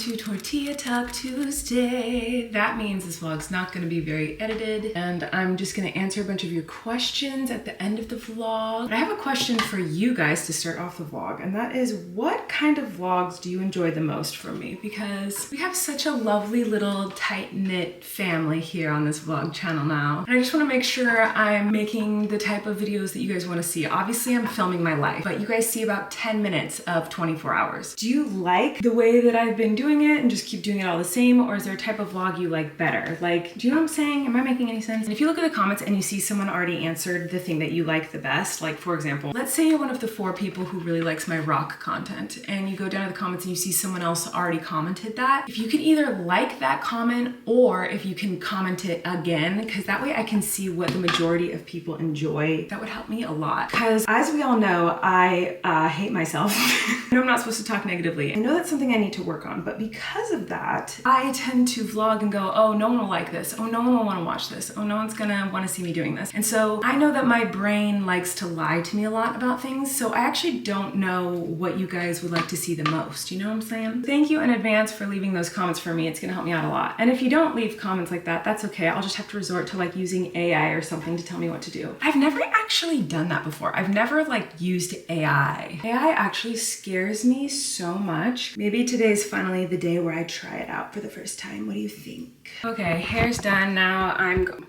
to Tortilla Talk Tuesday. That means this vlog's not gonna be very edited, and I'm just gonna answer a bunch of your questions at the end of the vlog. But I have a question for you guys to start off the vlog, and that is, what kind of vlogs do you enjoy the most from me? Because we have such a lovely little tight-knit family here on this vlog channel now. And I just wanna make sure I'm making the type of videos that you guys wanna see. Obviously, I'm filming my life, but you guys see about 10 minutes of 24 hours. Do you like the way that I've been doing it and just keep doing it all the same, or is there a type of vlog you like better? Like, do you know what I'm saying? Am I making any sense? And if you look at the comments and you see someone already answered the thing that you like the best, like for example, let's say you're one of the 4 people who really likes my rock content, and you go down to the comments and you see someone else already commented that. If you can either like that comment, or if you can comment it again, because that way I can see what the majority of people enjoy, that would help me a lot. Because as we all know, I hate myself. I know I'm not supposed to talk negatively. I know that's something I need to work on, but because of that, I tend to vlog and go, oh, no one will like this. Oh, no one will want to watch this. Oh, no one's gonna want to see me doing this. And so I know that my brain likes to lie to me a lot about things, so I actually don't know what you guys would like to see the most. You know what I'm saying? Thank you in advance for leaving those comments for me. It's gonna help me out a lot. And if you don't leave comments like that, that's okay. I'll just have to resort to like using AI or something to tell me what to do. I've never actually done that before. I've never like used AI. AI actually scares me so much. Maybe today's finally the day where I try it out for the first time. What do you think? Okay, hair's done. Now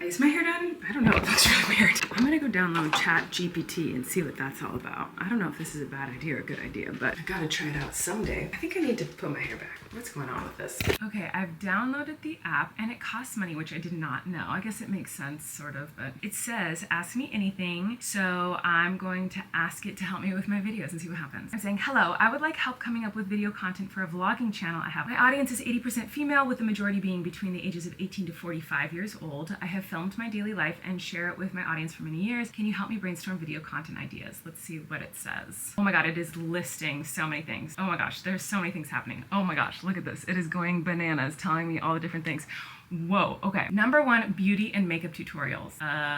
is my hair done? I don't know. It looks really weird. I'm gonna go download ChatGPT and see what that's all about. I don't know if this is a bad idea or a good idea, but I gotta try it out someday. I think I need to put my hair back. What's going on with this? Okay, I've downloaded the app and it costs money, which I did not know. I guess it makes sense, sort of, but it says, ask me anything. So I'm going to ask it to help me with my videos and see what happens. I'm saying, hello, I would like help coming up with video content for a vlogging channel I have. My audience is 80% female, with the majority being between the ages of 18 to 45 years old. I have filmed my daily life and share it with my audience for many years. Can you help me brainstorm video content ideas? Let's see what it says. Oh my God, it is listing so many things. Oh my gosh, there's so many things happening. Oh my gosh, look at this. It is going bananas, telling me all the different things. Whoa, okay. Number 1, beauty and makeup tutorials.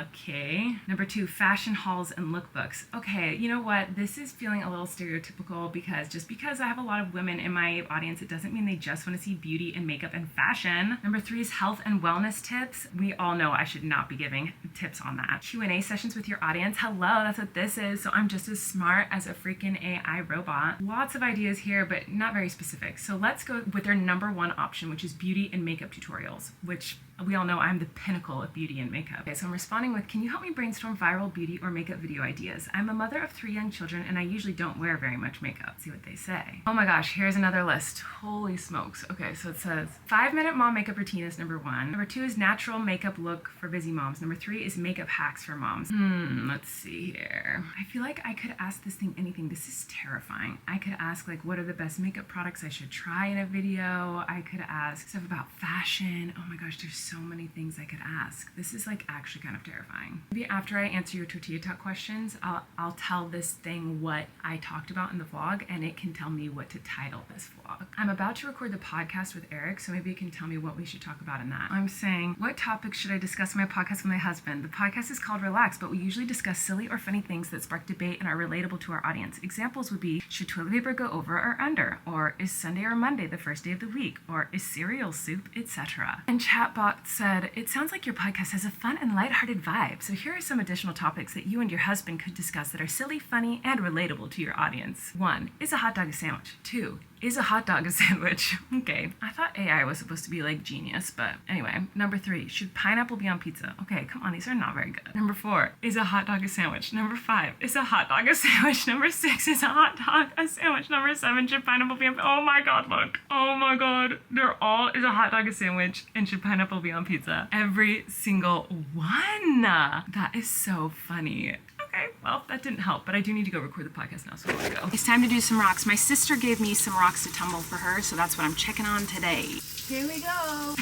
Okay. Number 2, fashion hauls and lookbooks. Okay, you know what? This is feeling a little stereotypical, because just because I have a lot of women in my audience, it doesn't mean they just want to see beauty and makeup and fashion. Number 3 is health and wellness tips. We all know I should not be giving tips on that. Q&A sessions with your audience. Hello, that's what this is. So I'm just as smart as a freaking AI robot. Lots of ideas here, but not very specific. So let's go with their number 1 option, which is beauty and makeup tutorials, which we all know I'm the pinnacle of beauty and makeup. Okay, so I'm responding with, can you help me brainstorm viral beauty or makeup video ideas? I'm a mother of 3 young children and I usually don't wear very much makeup. Let's see what they say. Oh my gosh, here's another list. Holy smokes. Okay, so it says 5-minute mom makeup routine is number 1. Number 2 is natural makeup look for busy moms. Number 3 is makeup hacks for moms. Let's see here. I feel like I could ask this thing anything. This is terrifying. I could ask like, what are the best makeup products I should try in a video? I could ask stuff about fashion. Oh my gosh, there's so many things I could ask. This is like actually kind of terrifying. Maybe after I answer your Tortilla Talk questions, I'll tell this thing what I talked about in the vlog, and it can tell me what to title this vlog. I'm about to record the podcast with Eric, so maybe it can tell me what we should talk about in that. I'm saying, what topics should I discuss in my podcast with my husband? The podcast is called Relax, but we usually discuss silly or funny things that spark debate and are relatable to our audience. Examples would be, should toilet paper go over or under? Or is Sunday or Monday the first day of the week? Or is cereal soup, etc. And Chatbot said, it sounds like your podcast has a fun and lighthearted vibe. So here are some additional topics that you and your husband could discuss that are silly, funny, and relatable to your audience. 1, is a hot dog a sandwich? 2, is a hot dog a sandwich? Okay, I thought AI was supposed to be like genius, but anyway. Number 3, should pineapple be on pizza? Okay, come on, these are not very good. Number 4, is a hot dog a sandwich? Number 5, is a hot dog a sandwich? Number 6, is a hot dog a sandwich? Number 7, should pineapple be on pizza? Oh my God, look. Oh my God, they're all, is a hot dog a sandwich and should pineapple be on pizza? Every single one. That is so funny. Okay, well, that didn't help, but I do need to go record the podcast now, so let's go. It's time to do some rocks. My sister gave me some rocks to tumble for her, so that's what I'm checking on today. Here we go.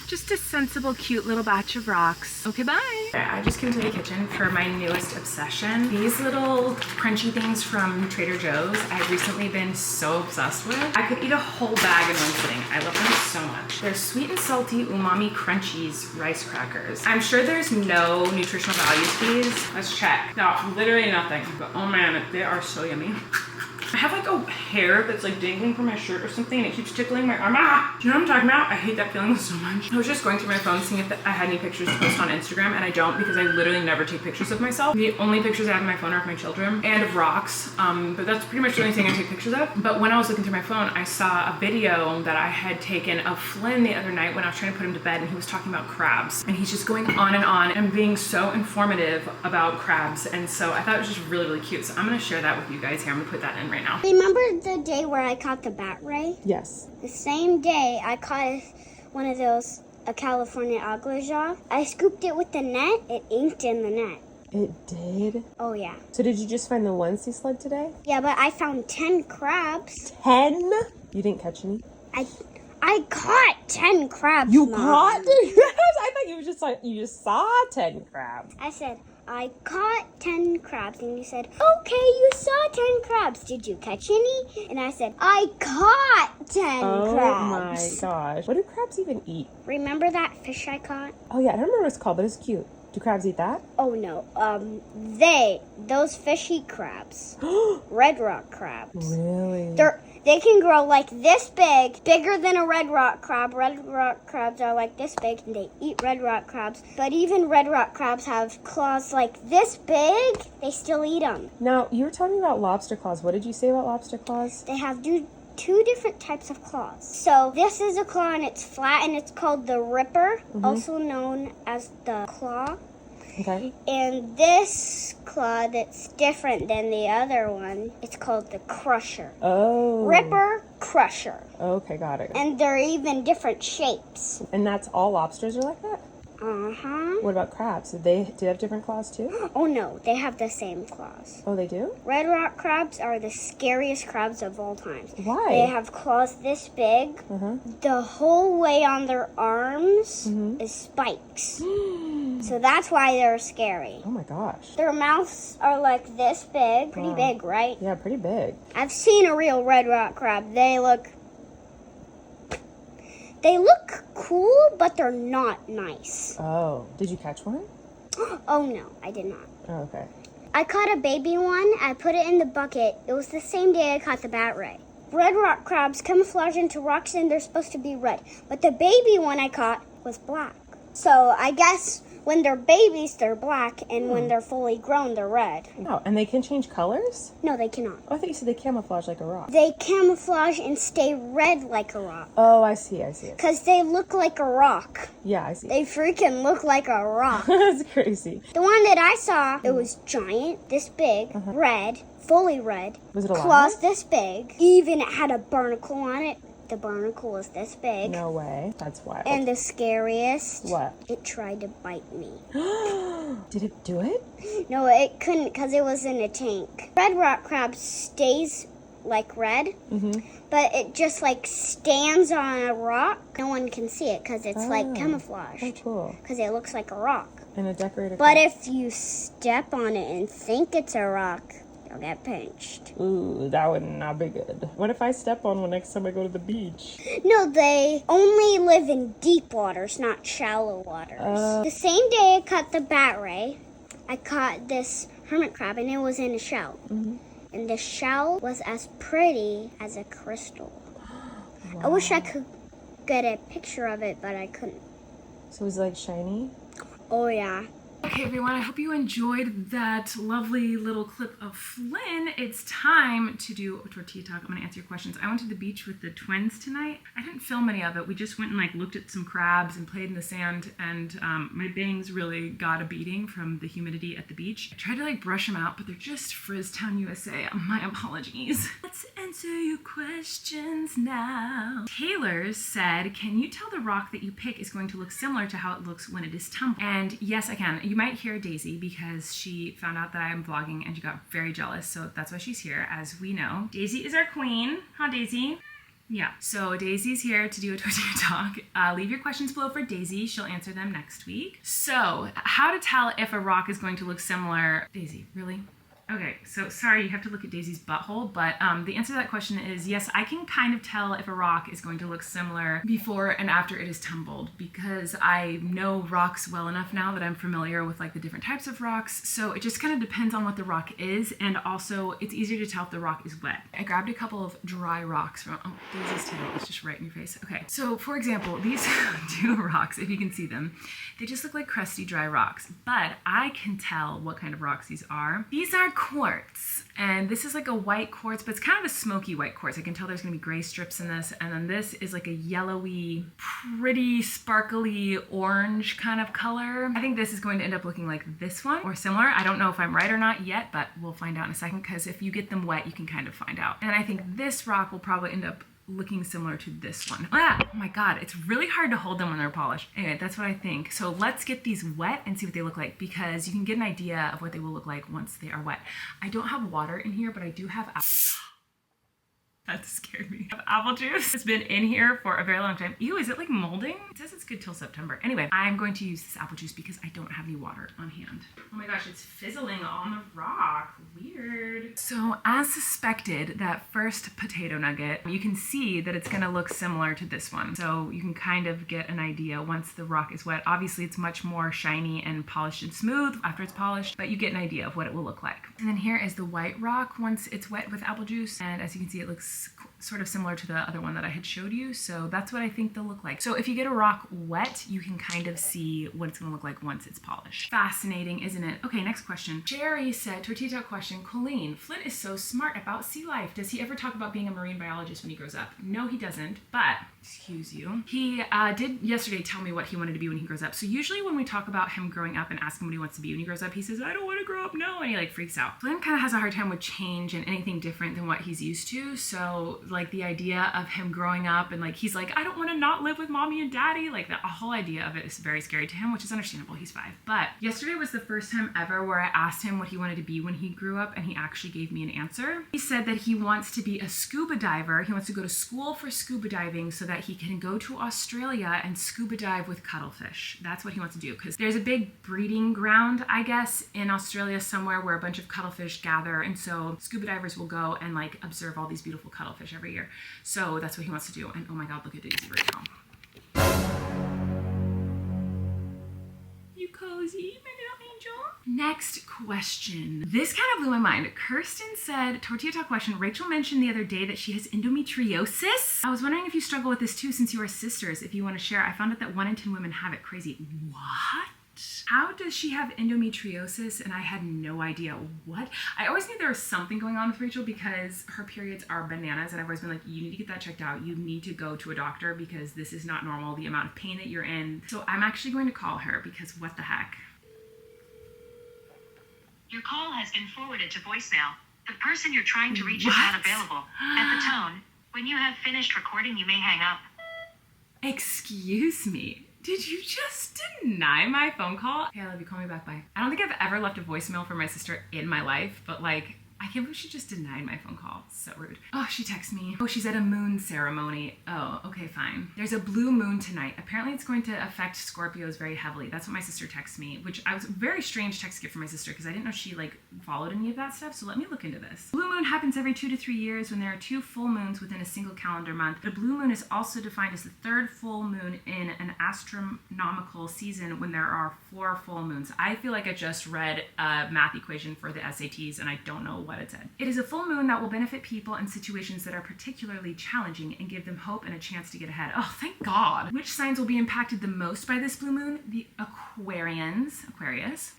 Just a sensible, cute little batch of rocks. Okay, bye. Okay, I just came to the kitchen for my newest obsession. These little crunchy things from Trader Joe's, I've recently been so obsessed with. I could eat a whole bag in one sitting. I love them so much. They're sweet and salty umami crunchies rice crackers. I'm sure there's no nutritional value to these. Let's check. No, literally nothing. But oh man, they are so yummy. I have like a hair that's like dangling from my shirt or something and it keeps tickling my arm. Ah! Do you know what I'm talking about? I hate that feeling so much. I was just going through my phone seeing if I had any pictures to post on Instagram, and I don't, because I literally never take pictures of myself. The only pictures I have on my phone are of my children and of rocks, but that's pretty much the only thing I take pictures of. But when I was looking through my phone, I saw a video that I had taken of Flynn the other night when I was trying to put him to bed, and he was talking about crabs, and he's just going on and being so informative about crabs, and so I thought it was just really, really cute. So I'm gonna share that with you guys here. I'm gonna put that in right now. Remember the day where I caught the bat ray? Yes. The same day I caught one of those, a California aglaja. I scooped it with the net. It inked in the net. It did? Oh, yeah. So did you just find the one sea slug today? Yeah, but I found 10 crabs. 10? You didn't catch any? I caught 10 crabs, You Mom. caught 10 crabs? I thought you just saw 10 crabs. I said, I caught 10 crabs. And you said, okay, you saw 10 crabs. Did you catch any? And I said, I caught 10 Oh crabs. my gosh. What do crabs even eat? Remember that fish I caught? Oh yeah, I don't remember what it's called, but it's cute. Do crabs eat that? Oh no, those fish eat crabs. Red rock crabs. Really? They can grow like this big, bigger than a red rock crab. Red rock crabs are like this big, and they eat red rock crabs. But even red rock crabs have claws like this big. They still eat them. Now, you were talking about lobster claws. What did you say about lobster claws? They have two different types of claws. So this is a claw, and it's flat, and it's called the ripper, also known as the claw. Okay. And this claw that's different than the other one, it's called the crusher. Oh. Ripper, crusher. Okay, got it. And they're even different shapes. And that's all lobsters are like that? Uh-huh. What about crabs? Do they have different claws too? Oh no, they have the same claws. Oh, they do? Red rock crabs are the scariest crabs of all time. Why? They have claws this big. The whole way on their arms is spikes. So that's why they're scary. Oh my gosh. Their mouths are like this big. Pretty big, right? Yeah, pretty big. I've seen a real red rock crab. They look cool, but they're not nice. Oh, did you catch one? Oh no, I did not. Oh, okay. I caught a baby one. I put it in the bucket. It was the same day I caught the bat ray. Red rock crabs camouflage into rocks, and they're supposed to be red. But the baby one I caught was black. So I guess when they're babies, they're black, and when they're fully grown, they're red. Oh, and they can change colors? No, they cannot. Oh, I thought you said they camouflage like a rock. They camouflage and stay red like a rock. Oh, I see it. Because they look like a rock. Yeah, I see. They freaking look like a rock. That's crazy. The one that I saw, it was giant, this big, red, fully red. Was it alive? Claws this big. Even it had a barnacle on it. The barnacle was this big. No way. That's wild. And the scariest, What? it tried to bite me. Did it do it? No, it couldn't because it was in a tank. Red rock crab stays like red, but it just like stands on a rock. No one can see it because it's like camouflaged. Oh, cool. Because it looks like a rock. And a decorator. But if you step on it and think it's a rock, you'll get pinched. Ooh, that would not be good. What if I step on one next time I go to the beach? No, they only live in deep waters, not shallow waters. The same day I caught the bat ray, I caught this hermit crab, and it was in a shell. And the shell was as pretty as a crystal. Wow. I wish I could get a picture of it, but I couldn't. So it was like shiny? Oh, yeah. Okay, everyone, I hope you enjoyed that lovely little clip of Flynn. It's time to do a tortilla talk. I'm gonna answer your questions. I went to the beach with the twins tonight. I didn't film any of it. We just went and like looked at some crabs and played in the sand, and my bangs really got a beating from the humidity at the beach. I tried to like brush them out, but they're just Frizztown, USA. My apologies. Let's answer your questions now. Taylor said, can you tell the rock that you pick is going to look similar to how it looks when it is tumbled? And yes, I can. You might hear Daisy because she found out that I am vlogging and she got very jealous, so that's why she's here, as we know. Daisy is our queen. Huh, Daisy? Yeah, so Daisy's here to do a tortilla talk. Leave your questions below for Daisy. She'll answer them next week. So, how to tell if a rock is going to look similar. Daisy, really? Okay, so sorry you have to look at Daisy's butthole, but the answer to that question is yes, I can kind of tell if a rock is going to look similar before and after it is tumbled, because I know rocks well enough now that I'm familiar with like the different types of rocks. So it just kind of depends on what the rock is, and also it's easier to tell if the rock is wet. I grabbed a couple of dry rocks from, oh, Daisy's tail is just right in your face. Okay, so for example, these two rocks, if you can see them, they just look like crusty dry rocks, but I can tell what kind of rocks these are. These are quartz, and this is like a white quartz, but it's kind of a smoky white quartz. I can tell there's gonna be gray strips in this, and then this is like a yellowy, pretty sparkly orange kind of color. I think this is going to end up looking like this one or similar. I don't know if I'm right or not yet, but we'll find out in a second, because if you get them wet, you can kind of find out. And I think this rock will probably end up looking similar to this one. Ah, oh my God, it's really hard to hold them when they're polished. Anyway, that's what I think. So let's get these wet and see what they look like, because you can get an idea of what they will look like once they are wet. I don't have water in here, but I do have apple. That scared me. Apple juice has been in here for a very long time. Ew, is it like molding? It says it's good till September. Anyway, I'm going to use this apple juice because I don't have any water on hand. Oh my gosh, it's fizzling on the rock. Weird. So as suspected, that first potato nugget, you can see that it's gonna look similar to this one. So you can kind of get an idea once the rock is wet. Obviously it's much more shiny and polished and smooth after it's polished, but you get an idea of what it will look like. And then here is the white rock once it's wet with apple juice. And as you can see, it looks sort of similar to the other one that I had showed you. So that's what I think they'll look like. So if you get a rock wet, you can kind of see what it's gonna look like once it's polished. Fascinating, isn't it? Okay, next question. Jerry said, Tortilla question, Colleen, Flynn is so smart about sea life. Does he ever talk about being a marine biologist when he grows up? No, he doesn't, but, excuse you, he did yesterday tell me what he wanted to be when he grows up. So usually when we talk about him growing up and ask him what he wants to be when he grows up, he says, I don't want to grow up, no, and he like freaks out. Flynn kind of has a hard time with change and anything different than what he's used to. So like the idea of him growing up and like, he's like, I don't want to not live with mommy and daddy. Like the whole idea of it is very scary to him, which is understandable. He's 5. But yesterday was the first time ever where I asked him what he wanted to be when he grew up, and he actually gave me an answer. He said that he wants to be a scuba diver. He wants to go to school for scuba diving so that he can go to Australia and scuba dive with cuttlefish. That's what he wants to do, because there's a big breeding ground, I guess, in Australia somewhere where a bunch of cuttlefish gather, and so scuba divers will go and like observe all these beautiful cuttlefish every year. So that's what he wants to do. And oh my God, look at Daisy right now. You cozy, my little angel. Next question. This kind of blew my mind. Kirsten said, Tortilla Talk question, Rachel mentioned the other day that she has endometriosis. I was wondering if you struggle with this too, since you are sisters, if you want to share. I found out that 1 in 10 women have it. Crazy. What? How does she have endometriosis? And I had no idea. What? I always knew there was something going on with Rachel because her periods are bananas, and I've always been like, you need to get that checked out. You need to go to a doctor because this is not normal, the amount of pain that you're in. So I'm actually going to call her because what the heck? Your call has been forwarded to voicemail. The person you're trying to reach is not available. At the tone, when you have finished recording, you may hang up. Excuse me. Did you just deny my phone call? Okay, I love you. Call me back. Bye. I don't think I've ever left a voicemail for my sister in my life, but like, I can't believe she just denied my phone call. So rude. Oh, she texted me. Oh, she's at a moon ceremony. Oh, okay, fine. There's a blue moon tonight. Apparently it's going to affect Scorpios very heavily. That's what my sister texted me, which I was a very strange text to get from my sister because I didn't know she like followed any of that stuff. So let me look into this. Blue moon happens every 2 to 3 years when there are 2 full moons within a single calendar month. The blue moon is also defined as the 3rd full moon in an astronomical season when there are 4 full moons. I feel like I just read a math equation for the SATs and I don't know what it said. It is a full moon that will benefit people in situations that are particularly challenging and give them hope and a chance to get ahead. Oh, thank God. Which signs will be impacted the most by this blue moon? The Aquarius.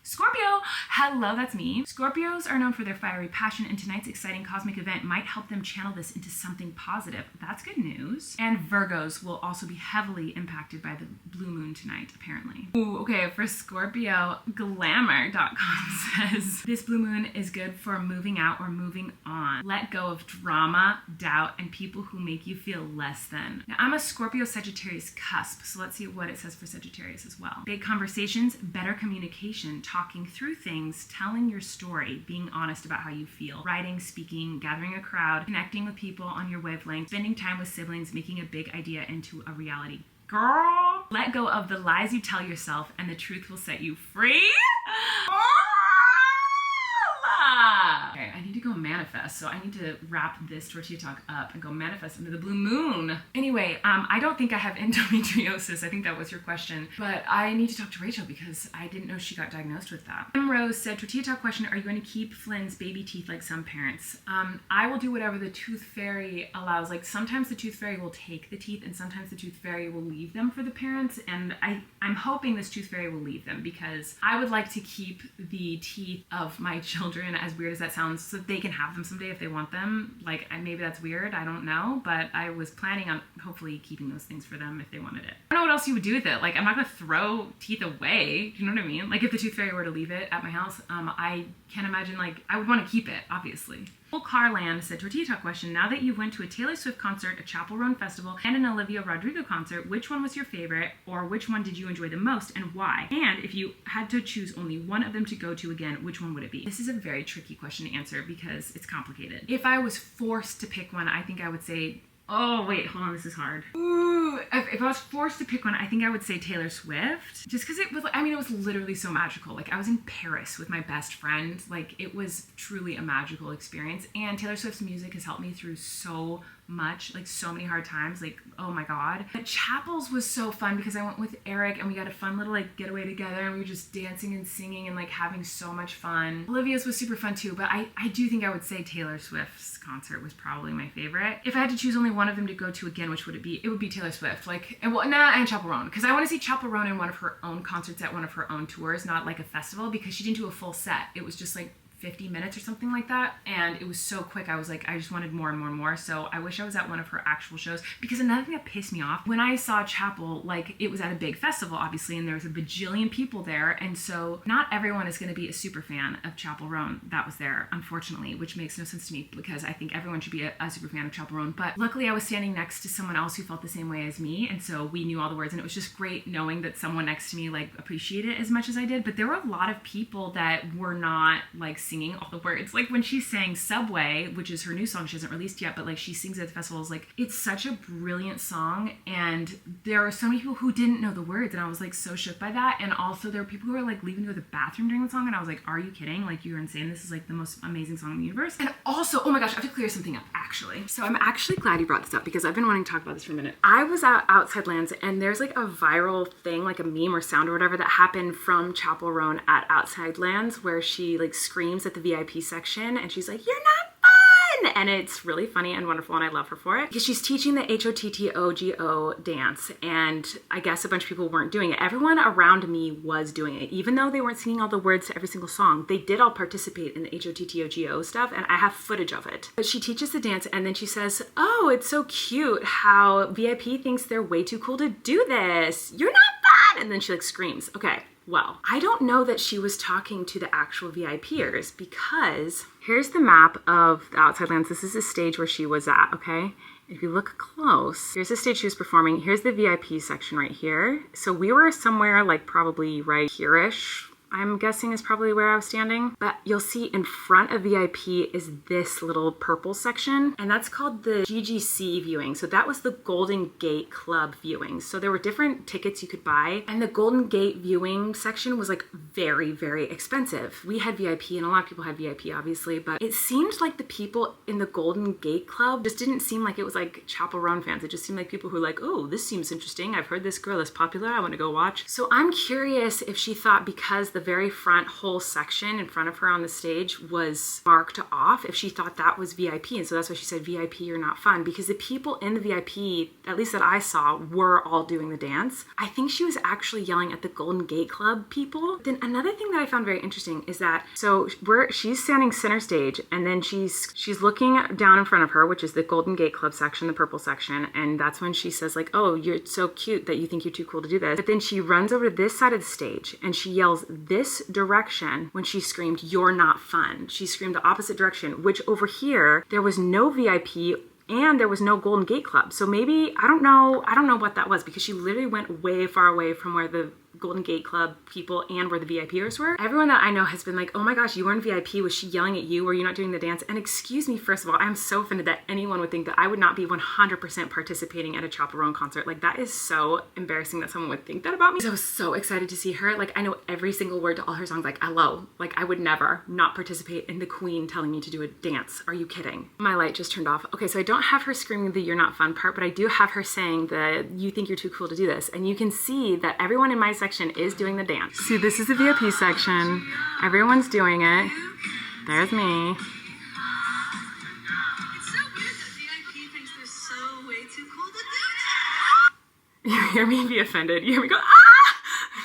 Scorpio. Hello, that's me. Scorpios are known for their fiery passion, and tonight's exciting cosmic event might help them channel this into something positive. That's good news. And Virgos will also be heavily impacted by the blue moon tonight, apparently. Ooh, okay, for Scorpio, glamour.com says, this blue moon is good for moving out or moving on. Let go of drama, doubt, and people who make you feel less than. Now, I'm a Scorpio Sagittarius cusp, so let's see what it says for Sagittarius as well. Big conversations, better communication, talking through things, telling your story, being honest about how you feel, writing, speaking, gathering a crowd, connecting with people on your wavelength, spending time with siblings, making a big idea into a reality. Girl, let go of the lies you tell yourself and the truth will set you free. manifest. So I need to wrap this tortilla talk up and go manifest into the blue moon. Anyway, I don't think I have endometriosis. I think that was your question. But I need to talk to Rachel because I didn't know she got diagnosed with that. M. Rose said, tortilla talk question, are you going to keep Flynn's baby teeth like some parents? I will do whatever the tooth fairy allows. Like sometimes the tooth fairy will take the teeth and sometimes the tooth fairy will leave them for the parents. And I'm hoping this tooth fairy will leave them because I would like to keep the teeth of my children, as weird as that sounds, so they can have them someday if they want them. Like maybe that's weird, I don't know, but I was planning on hopefully keeping those things for them if they wanted it. I don't know what else you would do with it. Like I'm not gonna throw teeth away, you know what I mean? Like if the tooth fairy were to leave it at my house, I can't imagine, like I would want to keep it, obviously. Full Carland said, tortilla talk question, now that you went to a Taylor Swift concert, a Chappell Roan festival, and an Olivia Rodrigo concert, which one was your favorite, or which one did you enjoy the most, and why? And if you had to choose only one of them to go to again, which one would it be? This is a very tricky question to answer because it's complicated. If I was forced to pick one, I think I would say, oh wait, hold on, this is hard. Ooh, if I was forced to pick one, I think I would say Taylor Swift. Just because it was, I mean, it was literally so magical. Like I was in Paris with my best friend. Like it was truly a magical experience. And Taylor Swift's music has helped me through so much, like so many hard times, like oh my god. But Chappell's was so fun because I went with Eric and we got a fun little like getaway together and we were just dancing and singing and like having so much fun. Olivia's was super fun too, but I do think I would say Taylor Swift's concert was probably my favorite. If I had to choose only one of them to go to again, which would it be? It would be Taylor Swift. Like, and Chappell Roan, because I want to see Chappell Roan in one of her own concerts at one of her own tours, not like a festival, because she didn't do a full set. It was just like 50 minutes or something like that, and it was so quick. I was like, I just wanted more and more and more. So I wish I was at one of her actual shows, because another thing that pissed me off when I saw Chappell, like it was at a big festival obviously, and there was a bajillion people there, and so not everyone is going to be a super fan of Chappell Roan that was there, unfortunately, which makes no sense to me because I think everyone should be a super fan of Chappell Roan. But luckily I was standing next to someone else who felt the same way as me, and so we knew all the words, and it was just great knowing that someone next to me like appreciated it as much as I did. But there were a lot of people that were not like singing all the words. Like when she sang Subway, which is her new song she hasn't released yet, but like she sings at the festivals, like it's such a brilliant song, and there are so many people who didn't know the words, and I was like so shook by that. And also there were people who were like leaving to go to the bathroom during the song, and I was like, are you kidding? Like you're insane. This is like the most amazing song in the universe. And also, oh my gosh, I have to clear something up actually. So I'm actually glad you brought this up because I've been wanting to talk about this for a minute. I was at Outside Lands, and there's like a viral thing, like a meme or sound or whatever, that happened from Chappell Roan at Outside Lands where she like screams at the VIP section and she's like, you're not fun! And it's really funny and wonderful, and I love her for it because she's teaching the HOTTOGO dance, and I guess a bunch of people weren't doing it. Everyone around me was doing it, even though they weren't singing all the words to every single song. They did all participate in the HOTTOGO stuff, and I have footage of it. But she teaches the dance, and then she says, oh, it's so cute how VIP thinks they're way too cool to do this. You're not fun! And then she like screams. Okay. Well, I don't know that she was talking to the actual VIPers, because here's the map of the Outside Lands. This is the stage where she was at, okay? If you look close, here's the stage she was performing. Here's the VIP section right here. So we were somewhere like probably right here-ish, I'm guessing is probably where I was standing. But you'll see in front of VIP is this little purple section, and that's called the GGC viewing. So that was the Golden Gate Club viewing. So there were different tickets you could buy, and the Golden Gate viewing section was like very, very expensive. We had VIP, and a lot of people had VIP obviously, but it seemed like the people in the Golden Gate Club just didn't seem like it was like Chappell Roan fans. It just seemed like people who were like, oh, this seems interesting. I've heard this girl is popular. I want to go watch. So I'm curious if she thought because the very front whole section in front of her on the stage was marked off, if she thought that was VIP, and so that's why she said VIP, you're not fun, because the people in the VIP, at least that I saw, were all doing the dance. I think she was actually yelling at the Golden Gate Club people. Then another thing that I found very interesting is that, so she's standing center stage, and then she's looking down in front of her, which is the Golden Gate Club section, the purple section, and that's when she says like, oh, you're so cute that you think you're too cool to do this. But then she runs over to this side of the stage and she yells this direction when she screamed, you're not fun. She screamed the opposite direction, which over here, there was no VIP and there was no Golden Gate Club. So maybe, I don't know what that was, because she literally went way far away from where the Golden Gate Club people and where the VIPers were. Everyone that I know has been like, oh my gosh, you were in VIP. Was she yelling at you? Were you not doing the dance? And excuse me, first of all, I'm so offended that anyone would think that I would not be 100% participating at a Chappell Roan concert. Like, that is so embarrassing that someone would think that about me. So I was so excited to see her. Like, I know every single word to all her songs, like hello. Like, I would never not participate in the queen telling me to do a dance. Are you kidding? My light just turned off. Okay, so I don't have her screaming the "you're not fun" part, but I do have her saying that you think you're too cool to do this. And you can see that everyone in my section is doing the dance. See, this is the VIP section. Everyone's doing it. There's me. It's so weird that VIP thinks they're so way too cool to do that. You hear me be offended. You hear me go, ah!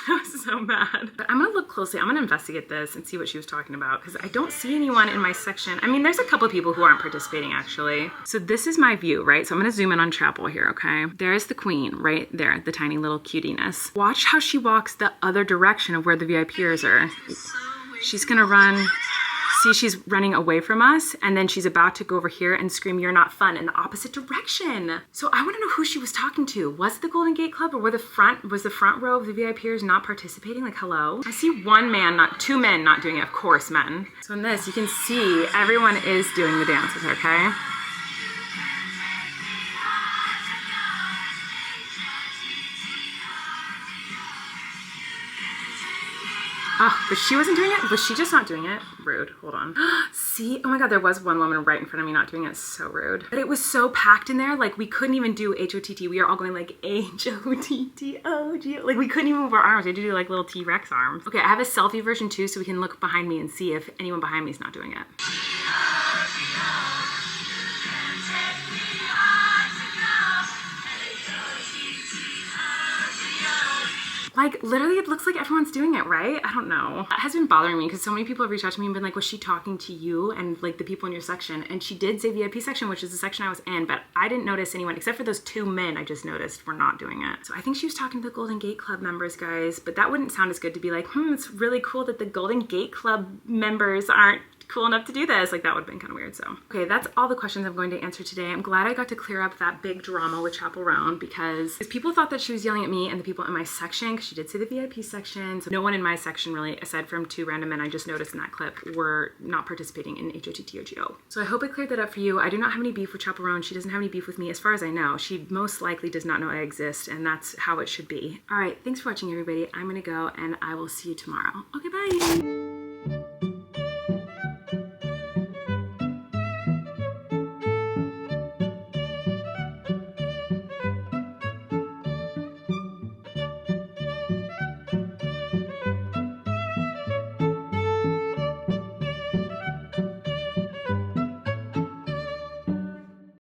I was so mad. But I'm gonna look closely. I'm gonna investigate this and see what she was talking about, because I don't see anyone in my section. I mean, there's a couple of people who aren't participating actually. So this is my view, right? So I'm gonna zoom in on Chappell here, okay? There's the queen right there, the tiny little cutiness. Watch how she walks the other direction of where the VIPers are. She's gonna run. See, she's running away from us, and then she's about to go over here and scream, "You're not fun," in the opposite direction. So I want to know who she was talking to. Was it the Golden Gate Club, or was the front row of the VIPers not participating? Like, hello? I see one man, two men not doing it, of course, men. So in this, you can see everyone is doing the dances, okay? Oh, but she wasn't doing it? Was she just not doing it? Rude. Hold on. See? Oh my god, there was one woman right in front of me not doing it. So rude. But it was so packed in there, like we couldn't even do H-O-T-T. We are all going like H-O-T-T-O-G. Like we couldn't even move our arms. We had to do like little T-Rex arms. Okay, I have a selfie version too, so we can look behind me and see if anyone behind me is not doing it. Like, literally, it looks like everyone's doing it, right? I don't know. That has been bothering me because so many people have reached out to me and been like, was she talking to you and like the people in your section? And she did say VIP section, which is the section I was in, but I didn't notice anyone, except for those two men I just noticed were not doing it. So I think she was talking to the Golden Gate Club members, guys, but that wouldn't sound as good to be like, it's really cool that the Golden Gate Club members aren't cool enough to do this. Like, that would have been kind of weird. So okay, that's all the questions I'm going to answer today. I'm glad I got to clear up that big drama with Chappell Roan, because people thought that she was yelling at me and the people in my section, because she did say the VIP section. So no one in my section really, aside from two random men I just noticed in that clip, were not participating in H-O-T-T-O-G-O. So I hope I cleared that up for you. I do not have any beef with Chappell Roan. She doesn't have any beef with me as far as I know. She most likely does not know I exist, and that's how it should be. All right, thanks for watching, everybody. I'm gonna go and I will see you tomorrow. Okay, bye.